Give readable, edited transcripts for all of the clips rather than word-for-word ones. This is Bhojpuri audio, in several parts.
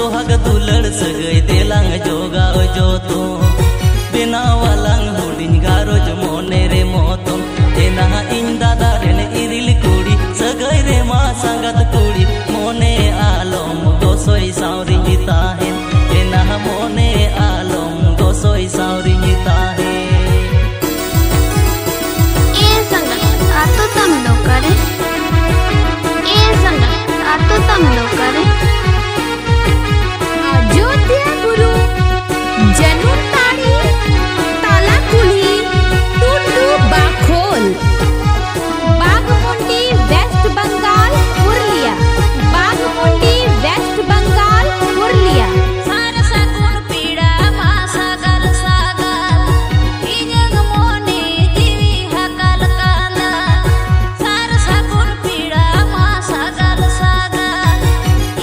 सोहाग दुलड़ सगई देलांग जोगाव जोतो बेनावालांग हुडिंग गारोज मोने रे मोतम एना इन दादा रेन इरिल कुड़ी सगई रे मा संगत कुड़ी मोने आलम गोसोई सावरी ताहेन एना मोने आलम गोसोई सावरी ताहेन ए संगत आतो तम लोग करे ए संगत आतो तम लोग करे अयोध्या गुरु जनुताड़ी तालाकुली टुटू बाखोल बागमुंडी वेस्ट बंगाल पुरुलिया बागमुंडी वेस्ट बंगाल पुरुलिया सारसा गुण पीड़ा मा सागल सागल इजग मोने जीवी हकल काना सारसा गुण पीड़ा मा सागल सागल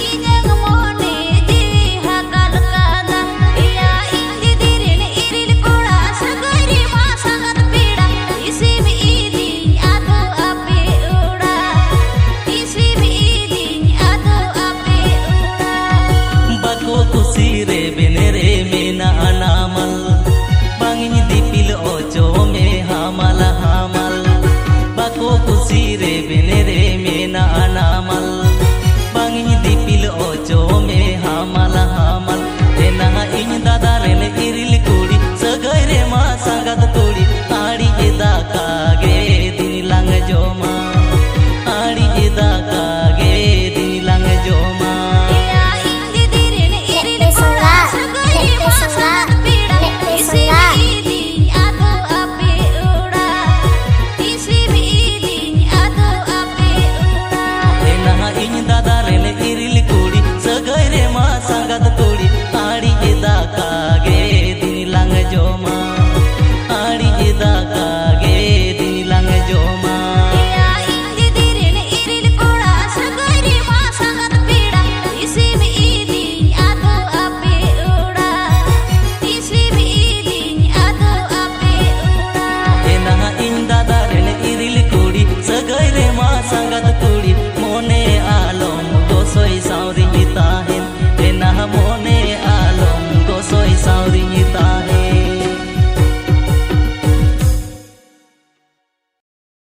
इजग मोने जीवी हकल काना इया इंदी दिरिन इरिल कोड़ा सगरी मा संगत पीड़ा इसी भी ईदी आदो आपे उड़ा इसी भी ईदी आदो आपे उड़ा बको खुशी रे